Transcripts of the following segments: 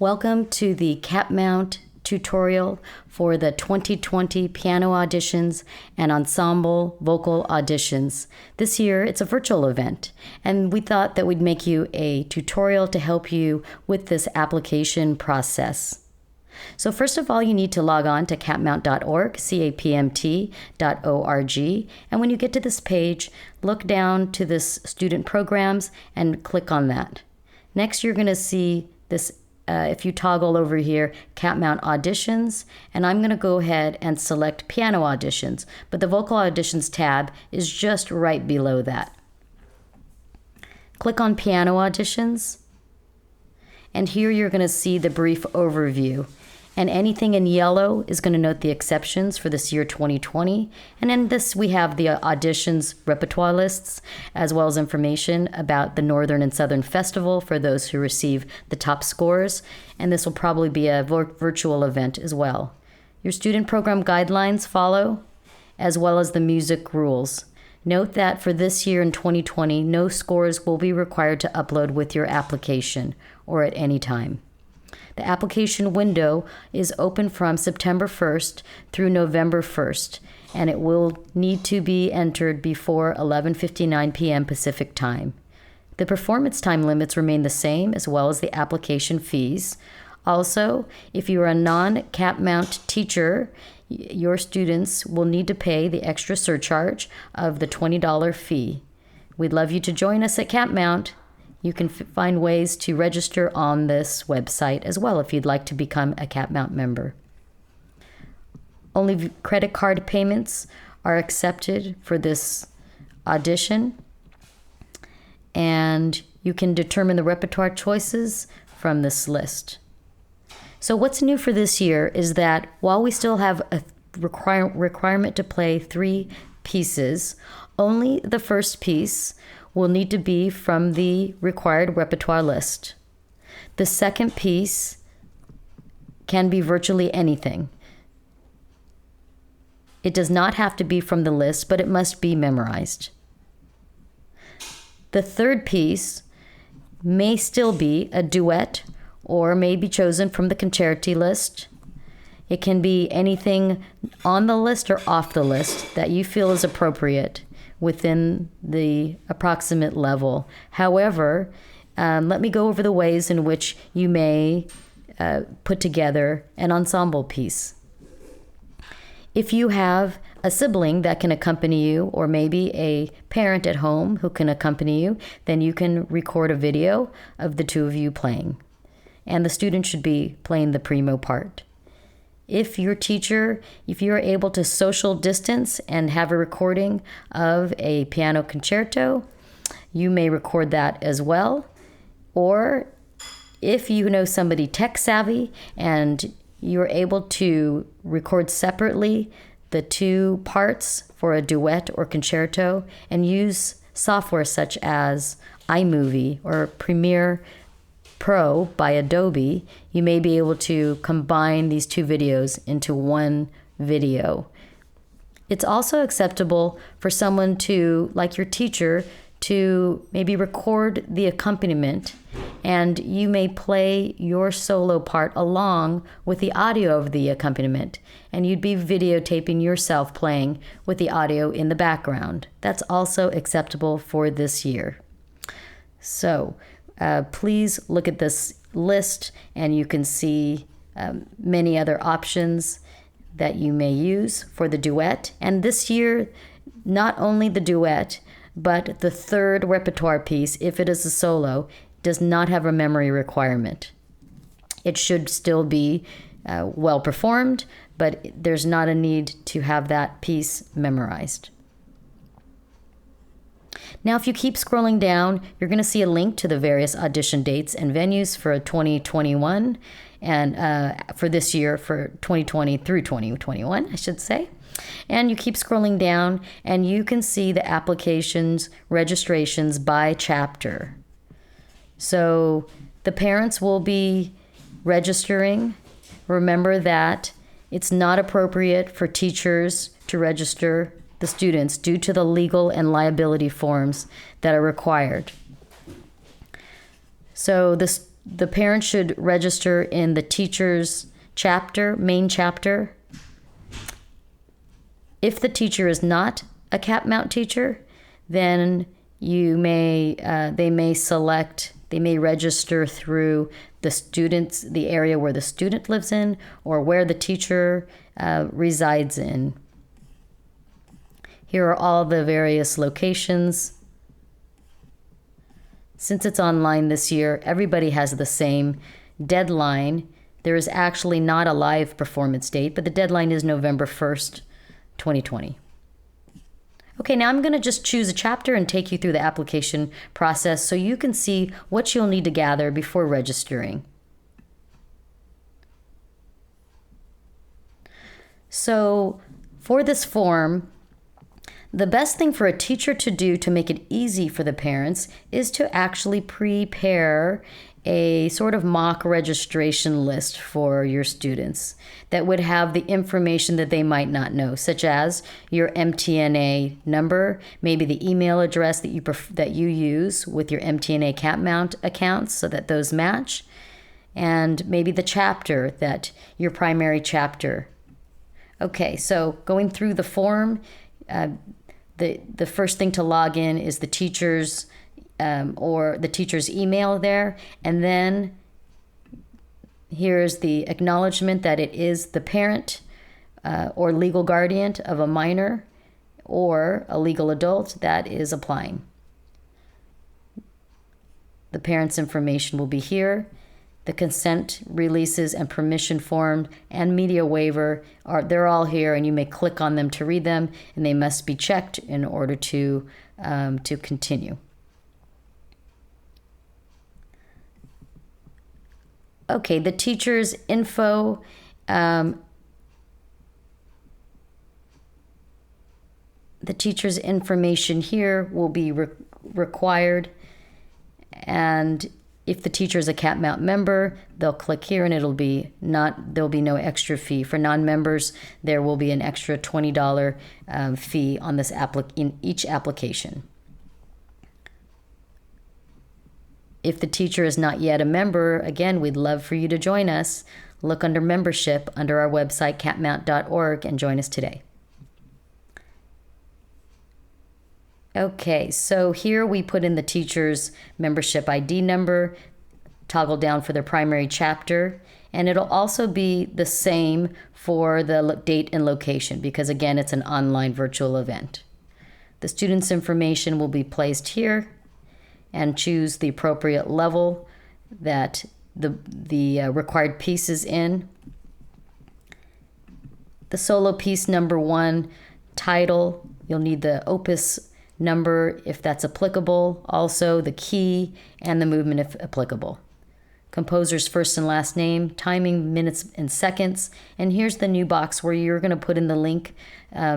Welcome to the Capmt tutorial for the 2020 piano auditions and ensemble vocal auditions. This year it's a virtual event, and we thought that we'd make you a tutorial to help you with this application process. So first of all, you need to log on to capmt.org, capmt.org, and when you get to this page, look down to this student programs and click on that. Next, you're going to see this if you toggle over here, Capmt Auditions, and I'm going to go ahead and select Piano Auditions, but the Vocal Auditions tab is just right below that. Click on Piano Auditions, and here you're going to see the brief overview. And anything in yellow is going to note the exceptions for this year 2020. And in this, we have the auditions repertoire lists, as well as information about the Northern and Southern Festival for those who receive the top scores. And this will probably be a virtual event as well. Your student program guidelines follow, as well as the music rules. Note that for this year in 2020, no scores will be required to upload with your application or at any time. The application window is open from September 1st through November 1st, and it will need to be entered before 11:59 p.m. Pacific time. The performance time limits remain the same, as well as the application fees. Also, if you are a non-Capmt teacher, your students will need to pay the extra surcharge of the $20 fee. We'd love you to join us at Capmt. You can find ways to register on this website as well if you'd like to become a Capmt member. Only credit card payments are accepted for this audition, and you can determine the repertoire choices from this list. So what's new for this year is that while we still have a requirement to play 3 pieces, only the first piece will need to be from the required repertoire list. The second piece can be virtually anything. It does not have to be from the list, but it must be memorized. The third piece may still be a duet or may be chosen from the concerti list. It can be anything on the list or off the list that you feel is appropriate within the approximate level. However, let me go over the ways in which you may put together an ensemble piece. If you have a sibling that can accompany you, or maybe a parent at home who can accompany you, then you can record a video of the two of you playing. And the student should be playing the primo part. If you're able to social distance and have a recording of a piano concerto, you may record that as well. Or if you know somebody tech savvy and you're able to record separately the 2 parts for a duet or concerto and use software such as iMovie or Premiere Pro by Adobe, you may be able to combine these 2 videos into one video. It's also acceptable for someone to, like your teacher, to maybe record the accompaniment, and you may play your solo part along with the audio of the accompaniment, and you'd be videotaping yourself playing with the audio in the background. That's also acceptable for this year. So, please look at this list and you can see many other options that you may use for the duet. And this year, not only the duet, but the third repertoire piece, if it is a solo, does not have a memory requirement. It should still be well performed, but there's not a need to have that piece memorized. Now, if you keep scrolling down, you're going to see a link to the various audition dates and venues for 2021 and for this year, for 2020 through 2021, I should say. And you keep scrolling down and you can see the applications, registrations by chapter. So the parents will be registering. Remember that it's not appropriate for teachers to register the students due to the legal and liability forms that are required. So the the parent should register in the teacher's chapter, main chapter. If the teacher is not a Capmt teacher, then they may register through the area where the student lives in or where the teacher resides in. Here are all the various locations. Since it's online this year, everybody has the same deadline. There is actually not a live performance date, but the deadline is November 1st, 2020. Okay, now I'm going to just choose a chapter and take you through the application process so you can see what you'll need to gather before registering. So for this form, the best thing for a teacher to do to make it easy for the parents is to actually prepare a sort of mock registration list for your students that would have the information that they might not know, such as your MTNA number, maybe the email address that you use with your MTNA Capmt accounts so that those match, and maybe the chapter that your primary chapter. Okay, so going through the form, the first thing to log in is the teacher's or the teacher's email there, and then here's the acknowledgement that it is the parent or legal guardian of a minor or a legal adult that is applying. The parent's information will be here. The consent releases and permission form and media waiver they're all here, and you may click on them to read them, and they must be checked in order to continue. Okay, the teacher's info. The teacher's information here will be required, and if the teacher is a Capmt member, they'll click here and there'll be no extra fee. For non-members, there will be an extra $20 fee on this in each application. If the teacher is not yet a member, again, we'd love for you to join us. Look under membership under our website, capmt.org, and join us today. Okay, so here we put in the teacher's membership ID number, toggle down for their primary chapter, and it'll also be the same for the date and location because, again, it's an online virtual event. The student's information will be placed here and choose the appropriate level that the required piece is in. The solo piece number 1 title, you'll need the opus number if that's applicable, also the key and the movement if applicable. Composer's first and last name, timing, minutes and seconds, and here's the new box where you're going to put in the link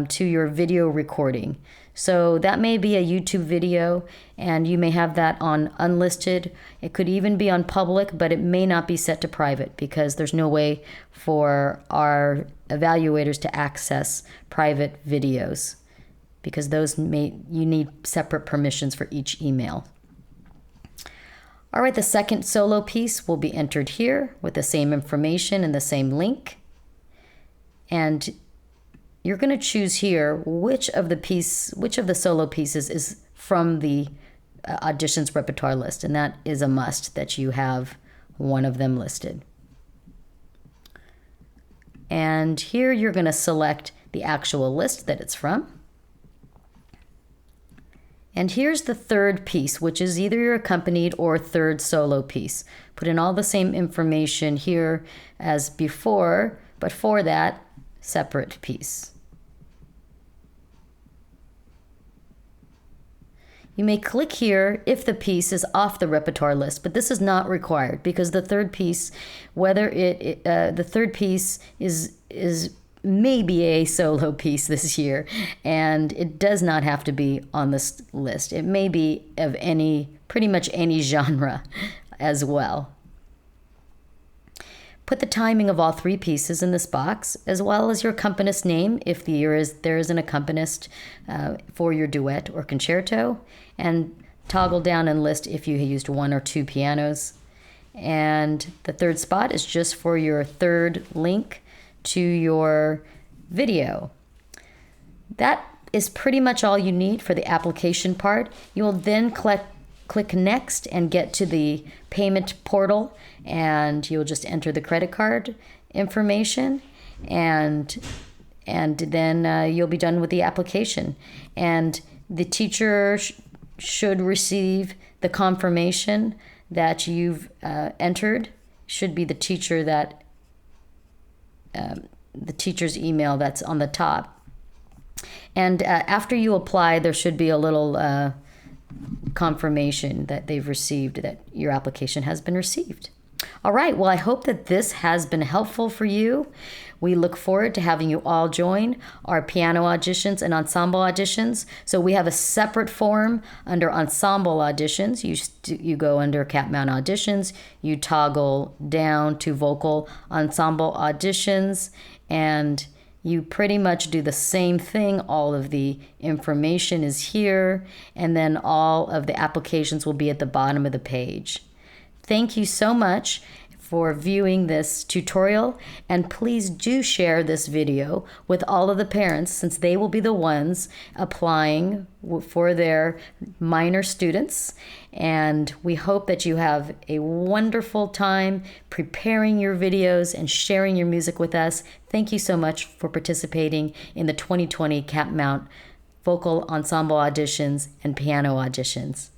to your video recording. So that may be a YouTube video, and you may have that on unlisted. It could even be on public, but it may not be set to private because there's no way for our evaluators to access private videos because you need separate permissions for each email. All right, the second solo piece will be entered here with the same information and the same link. And you're going to choose here which of the solo pieces is from the auditions repertoire list, and that is a must that you have one of them listed. And here you're going to select the actual list that it's from. And here's the third piece, which is either your accompanied or third solo piece. Put in all the same information here as before, but for that separate piece. You may click here if the piece is off the repertoire list, but this is not required because the third piece, the third piece is maybe a solo piece this year, and it does not have to be on this list. It may be of pretty much any genre as well. Put the timing of all 3 pieces in this box, as well as your accompanist name if there is an accompanist for your duet or concerto, and toggle down and list if you used 1 or 2 pianos. And the third spot is just for your third link to your video. That is pretty much all you need for the application part. You will then click next and get to the payment portal, and you'll just enter the credit card information, and then you'll be done with the application. And the teacher should receive the confirmation that you've entered. Should be the teacher that the teacher's email that's on the top. And after you apply, there should be a little confirmation that they've received, that your application has been received. All right, well, I hope that this has been helpful for you. We look forward to having you all join our piano auditions and ensemble auditions. So we have a separate form under ensemble auditions. You go under Capmt auditions, you toggle down to vocal ensemble auditions, and you pretty much do the same thing. All of the information is here, and then all of the applications will be at the bottom of the page. Thank you so much for viewing this tutorial, and please do share this video with all of the parents, since they will be the ones applying for their minor students. And we hope that you have a wonderful time preparing your videos and sharing your music with us. Thank you so much for participating in the 2020 Capmt Vocal Ensemble Auditions and Piano Auditions.